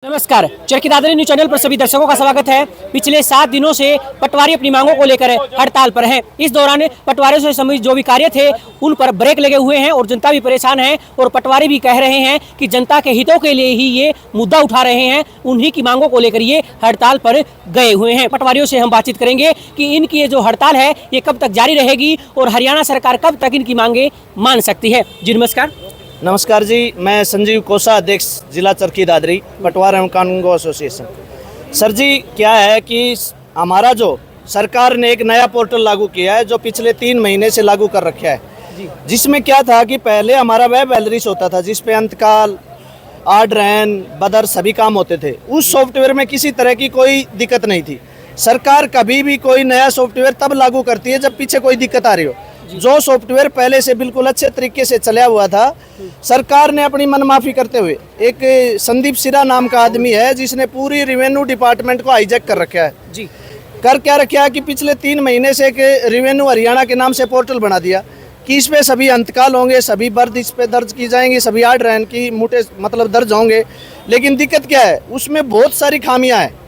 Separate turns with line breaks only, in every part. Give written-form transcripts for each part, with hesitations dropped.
नमस्कार, Charkhi Dadri news channel पर सभी दर्शकों का स्वागत है। पिछले 7 दिनों से पटवारी अपनी मांगों को लेकर हड़ताल पर हैं। इस दौरान पटवारियों से संबंधित जो भी कार्य थे उन पर ब्रेक लगे हुए हैं और जनता भी परेशान है और पटवारी भी कह रहे हैं कि जनता के हितों के लिए ही ये मुद्दा उठा रहे हैं, उन्हीं की मांगों को लेकर ये हड़ताल पर गए हुए हैं। पटवारियों से हम बातचीत करेंगे कि इनकी ये जो हड़ताल है ये कब तक जारी रहेगी और हरियाणा सरकार कब तक इनकी मांगे मान सकती है। जी नमस्कार।
नमस्कार जी, मैं संजीव कोसा, अध्यक्ष जिला चरखी दादरी पटवार एवं कानूनगो एसोसिएशन। सर जी, क्या है कि हमारा जो सरकार ने एक नया पोर्टल लागू किया है जो पिछले 3 महीने से लागू कर रखा है, जिसमें क्या था कि पहले हमारा वेब एलरिस होता था जिसपे अंतकाल, आर्डरैन, बदर सभी काम होते थे। उस सॉफ्टवेयर में किसी तरह की कोई दिक्कत नहीं थी। सरकार कभी भी कोई नया सॉफ्टवेयर तब लागू करती है जब पीछे कोई दिक्कत आ रही हो। जो सॉफ्टवेयर पहले से बिल्कुल अच्छे तरीके से चला हुआ था, सरकार ने अपनी मनमाफी करते हुए, एक संदीप सिरा नाम का आदमी है जिसने पूरी रेवेन्यू डिपार्टमेंट को हाईजैक कर रखा है।
जी
कर क्या रखा है कि पिछले 3 महीने से एक रेवेन्यू हरियाणा के नाम से पोर्टल बना दिया कि इस पे सभी अंतकाल होंगे, सभी बर्द इस पे दर्ज की जाएंगी, सभी आर्डरैन की मोटे मतलब दर्ज होंगे। लेकिन दिक्कत क्या है, उसमें बहुत सारी खामियां हैं।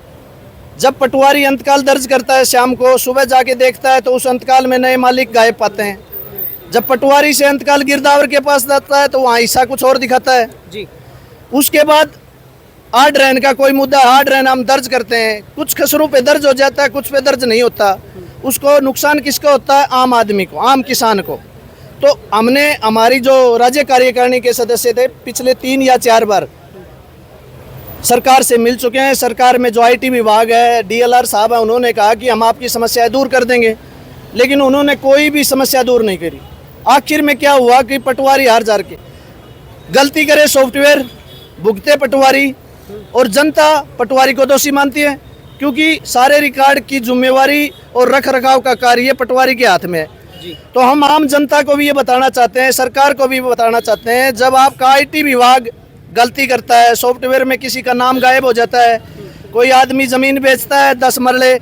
जब पटवारी अंतकाल दर्ज करता है शाम को, सुबह जाके देखता है तो उस अंतकाल में नए मालिक गायब पाते हैं। जब पटवारी से अंतकाल गिरदावर के पास जाता है तो वहाँ हिस्सा कुछ और दिखाता है।
जी
उसके बाद आर्डरैन का कोई मुद्दा, आर्डरैन हम दर्ज करते हैं, कुछ खसरों पे दर्ज हो जाता है, कुछ पे दर्ज नहीं होता। उसको नुकसान किसका होता है? आम आदमी को, आम किसान को। तो हमने, हमारी जो राज्य कार्यकारिणी के सदस्य थे, पिछले 3 या 4 बार सरकार से मिल चुके हैं। सरकार में जो आईटी विभाग है, डीएलआर साहब है, उन्होंने कहा कि हम आपकी समस्याएं दूर कर देंगे, लेकिन उन्होंने कोई भी समस्या दूर नहीं करी। आखिर में क्या हुआ कि पटवारी हार जार के गलती करे, सॉफ्टवेयर भुगते पटवारी, और जनता पटवारी को दोषी मानती है क्योंकि सारे रिकॉर्ड की जिम्मेवारी और रख रखाव का कार्य पटवारी के हाथ में है। तो हम आम जनता को भी ये बताना चाहते हैं, सरकार को भी बताना चाहते हैं, जब आपका आईटी विभाग गलती करता है, सॉफ्टवेयर में किसी का नाम गायब हो जाता है, कोई आदमी ज़मीन बेचता है 10 मरले,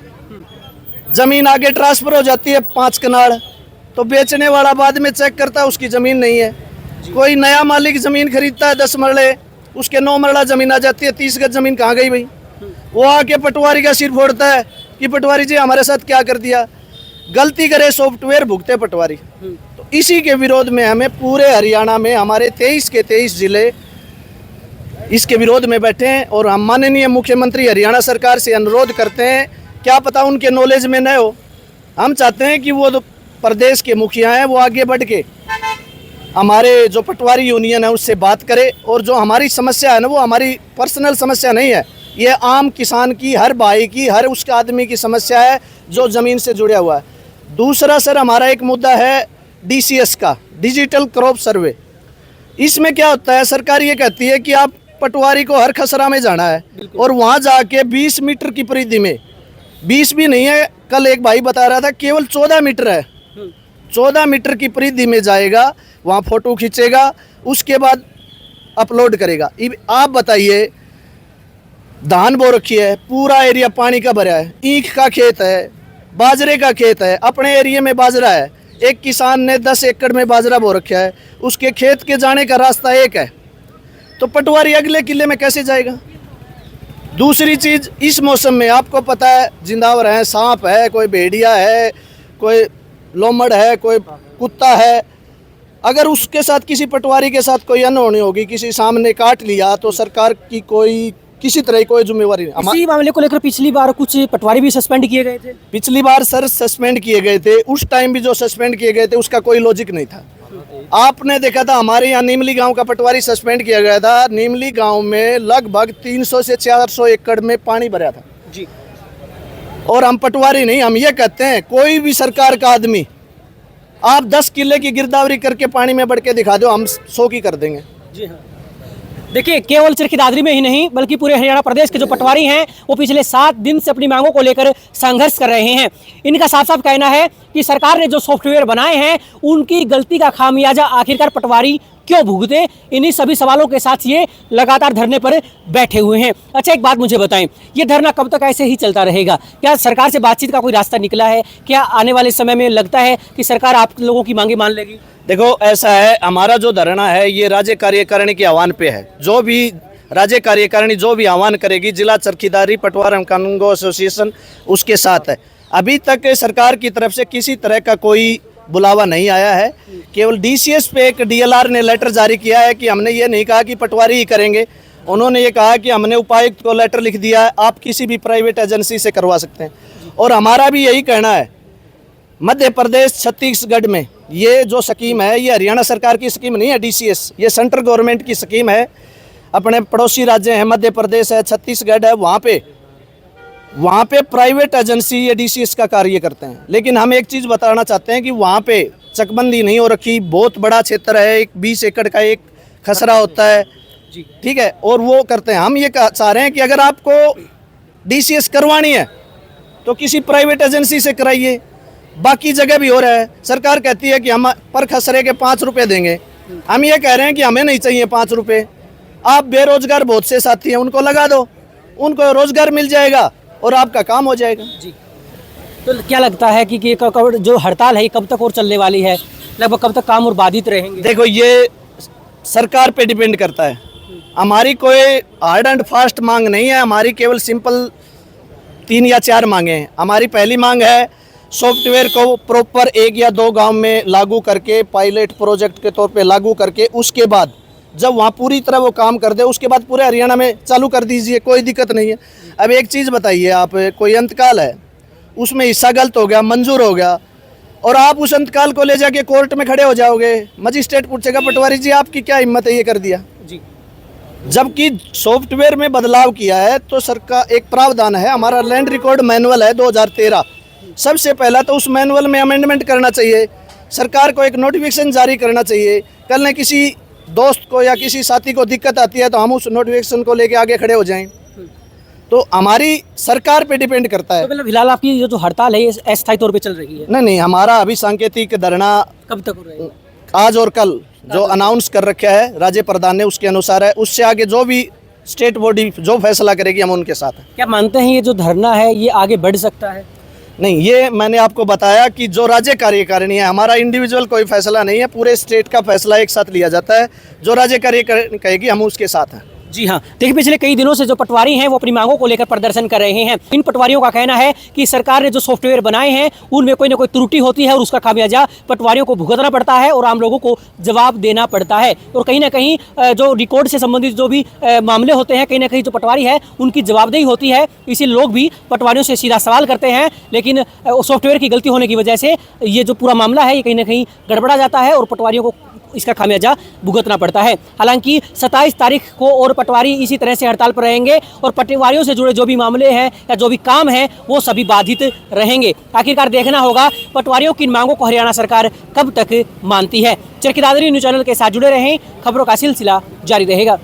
ज़मीन आगे ट्रांसफ़र हो जाती है 5 कनाल, तो बेचने वाला बाद में चेक करता है उसकी ज़मीन नहीं है। कोई नया मालिक ज़मीन खरीदता है 10 मरले, उसके 9 मरला ज़मीन आ जाती है, 30 गज ज़मीन कहाँ गई भाई? वो आके पटवारी का सिर फोड़ता है कि पटवारी जी हमारे साथ क्या कर दिया। गलती करे सॉफ्टवेयर भुगते पटवारी। तो इसी के विरोध में हमें पूरे हरियाणा में हमारे 23 के 23 ज़िले इसके विरोध में बैठे हैं और हम माननीय मुख्यमंत्री हरियाणा सरकार से अनुरोध करते हैं, क्या पता उनके नॉलेज में न हो, हम चाहते हैं कि वो प्रदेश के मुखिया हैं वो आगे बढ़ के हमारे जो पटवारी यूनियन है उससे बात करे, और जो हमारी समस्या है ना वो हमारी पर्सनल समस्या नहीं है, ये आम किसान की, हर भाई की, हर उसके आदमी की समस्या है जो ज़मीन से जुड़ा हुआ है। दूसरा सर, हमारा एक मुद्दा है DCS का, डिजिटल क्रॉप सर्वे। इसमें क्या होता है, सरकार ये कहती है कि आप पटवारी को हर खसरा में जाना है और वहाँ जाके 20 मीटर की परिधि में, 20 भी नहीं है, कल एक भाई बता रहा था केवल 14 मीटर है, 14 मीटर की परिधि में जाएगा, वहाँ फोटो खींचेगा, उसके बाद अपलोड करेगा। आप बताइए, धान बो रखी है, पूरा एरिया पानी का भरा है, ईख का खेत है, बाजरे का खेत है, अपने एरिया में बाजरा है, एक किसान ने 10 एकड़ में बाजरा बो रखा है, उसके खेत के जाने का रास्ता एक है, तो पटवारी अगले किले में कैसे जाएगा? दूसरी चीज़, इस मौसम में आपको पता है जिंदावर है, सांप है, कोई भेड़िया है, कोई लोमड़ है, कोई कुत्ता है, अगर उसके साथ किसी पटवारी के साथ कोई अनहोनी होगी, किसी सामने काट लिया, तो सरकार की कोई किसी तरह की कोई जिम्मेवारी नहीं।
इसी मामले को लेकर पिछली बार कुछ पटवारी भी सस्पेंड किए गए थे।
पिछली बार सर सस्पेंड किए गए थे, उस टाइम भी जो सस्पेंड किए गए थे उसका कोई लॉजिक नहीं था। आपने देखा था हमारे यहाँ नीमली गांव का पटवारी सस्पेंड किया गया था। नीमली गांव में लगभग 300 से 400 एकड़ में पानी भरा था
जी।
और हम पटवारी नहीं, हम ये कहते हैं कोई भी सरकार का आदमी, आप 10 किले की गिरदावरी करके पानी में बढ़ के दिखा दो, हम 100 की कर देंगे।
जी हाँ, देखिए, केवल चरखी दादरी में ही नहीं बल्कि पूरे हरियाणा प्रदेश के जो पटवारी हैं वो पिछले 7 दिन से अपनी मांगों को लेकर संघर्ष कर रहे हैं। इनका साफ साफ कहना है कि सरकार ने जो सॉफ्टवेयर बनाए हैं उनकी गलती का खामियाजा आखिरकार पटवारी क्यों भुगते। इन्हीं सभी सवालों के साथ ये लगातार धरने पर बैठे हुए हैं। अच्छा, एक बात मुझे बताएं, ये धरना कब तक ऐसे ही चलता रहेगा? क्या सरकार से बातचीत का कोई रास्ता निकला है? क्या आने वाले समय में लगता है कि सरकार आप लोगों की मांगे मान लेगी?
देखो, ऐसा है, हमारा जो धरना है ये राज्य कार्यकारिणी के आह्वान पे है। जो भी राज्य कार्यकारिणी जो भी आह्वान करेगी, जिला चरखीदारी पटवार एवं कानूनगो एसोसिएशन उसके साथ है। अभी तक सरकार की तरफ से किसी तरह का कोई बुलावा नहीं आया है। केवल डीसीएस पे एक डीएलआर ने लेटर जारी किया है कि हमने ये नहीं कहा कि पटवारी ही करेंगे, उन्होंने ये कहा कि हमने उपायुक्त को लेटर लिख दिया है, आप किसी भी प्राइवेट एजेंसी से करवा सकते हैं। और हमारा भी यही कहना है, मध्य प्रदेश छत्तीसगढ़ में ये जो स्कीम है ये हरियाणा सरकार की स्कीम नहीं है डीसीएस, ये सेंट्रल गवर्नमेंट की स्कीम है। अपने पड़ोसी राज्य हैं, मध्य प्रदेश है, छत्तीसगढ़ है, वहाँ पे प्राइवेट एजेंसी ये डीसीएस का कार्य करते हैं। लेकिन हम एक चीज़ बताना चाहते हैं कि वहाँ पे चकबंदी नहीं हो रखी, बहुत बड़ा क्षेत्र है, एक 20 एकड़ का एक खसरा होता है, ठीक है, और वो करते हैं। हम ये चाह रहे हैं कि अगर आपको डीसीएस करवानी है तो किसी प्राइवेट एजेंसी से कराइए। बाकी जगह भी हो रहा है, सरकार कहती है कि हम पर खसरे के 5 रुपये देंगे, हम ये कह रहे हैं कि हमें नहीं चाहिए 5 रुपये। आप बेरोजगार बहुत से साथी हैं, उनको लगा दो, उनको रोजगार मिल जाएगा और आपका काम हो जाएगा।
जी, तो क्या लगता है कि जो हड़ताल है ये कब तक और चलने वाली है, लगभग कब तक काम और बाधित रहेंगे?
देखो, ये सरकार पे डिपेंड करता है। हमारी कोई हार्ड एंड फास्ट मांग नहीं है, हमारी केवल सिंपल 3 या 4 मांगे हैं। हमारी पहली मांग है सॉफ्टवेयर को प्रॉपर 1 या 2 गांव में लागू करके, पायलट प्रोजेक्ट के तौर पे लागू करके, उसके बाद जब वहाँ पूरी तरह वो काम कर दे उसके बाद पूरे हरियाणा में चालू कर दीजिए, कोई दिक्कत नहीं है। अब एक चीज़ बताइए आप, कोई अंतकाल है, उसमें हिस्सा गलत हो गया, मंजूर हो गया, और आप उस अंतकाल को ले जाके कोर्ट में खड़े हो जाओगे, मजिस्ट्रेट पूछेगा पटवारी जी आपकी क्या हिम्मत है ये कर दिया।
जी,
जबकि सॉफ्टवेयर में बदलाव किया है तो सरकार एक प्रावधान है, हमारा लैंड रिकॉर्ड मैनुअल है 2013, सबसे पहला तो उस मैनुअल में अमेंडमेंट करना चाहिए, सरकार को एक नोटिफिकेशन जारी करना चाहिए। कल ने किसी दोस्त को या किसी साथी को दिक्कत आती है तो हम उस नोटिफिकेशन को लेके आगे खड़े हो जाएं। तो हमारी सरकार पे डिपेंड करता है।
तो मतलब फिलहाल आपकी जो हड़ताल है ये अस्थायी तौर पे चल रही है?
नहीं, हमारा अभी सांकेतिक धरना
कब तक हो रहेगा?
आज और कल जो अनाउंस कर रखा है राज्य प्रधान ने उसके अनुसार है, उससे आगे जो भी स्टेट बॉडी जो फैसला करेगी हम उनके साथ हैं।
क्या मानते हैं ये जो धरना है ये आगे बढ़ सकता है?
नहीं, ये मैंने आपको बताया कि जो राज्य कार्यकारिणी है, हमारा इंडिविजुअल कोई फैसला नहीं है, पूरे स्टेट का फैसला एक साथ लिया जाता है, जो राज्य कार्यकारिणी कहेगी हम उसके साथ हैं।
जी हाँ, देखिए पिछले कई दिनों से जो पटवारी हैं वो अपनी मांगों को लेकर प्रदर्शन कर रहे हैं। इन पटवारियों का कहना है कि सरकार ने जो सॉफ्टवेयर बनाए हैं उनमें कोई ना कोई त्रुटि होती है और उसका खामियाजा पटवारियों को भुगतना पड़ता है और आम लोगों को जवाब देना पड़ता है। और कहीं ना कहीं जो रिकॉर्ड से संबंधित जो भी मामले होते हैं, कहीं ना कहीं जो पटवारी है उनकी जवाबदेही होती है, इसीलिए लोग भी पटवारियों से सीधा सवाल करते हैं। लेकिन सॉफ्टवेयर की गलती होने की वजह से ये जो पूरा मामला है ये कहीं ना कहीं गड़बड़ा जाता है और पटवारियों को इसका खामियाजा भुगतना पड़ता है। हालांकि 27 तारीख को और पटवारी इसी तरह से हड़ताल पर रहेंगे और पटवारियों से जुड़े जो भी मामले हैं या जो भी काम हैं वो सभी बाधित रहेंगे। आखिरकार देखना होगा पटवारियों की इन मांगों को हरियाणा सरकार कब तक मानती है। चरखी दादरी न्यूज़ चैनल के साथ जुड़े रहें, खबरों का सिलसिला जारी रहेगा।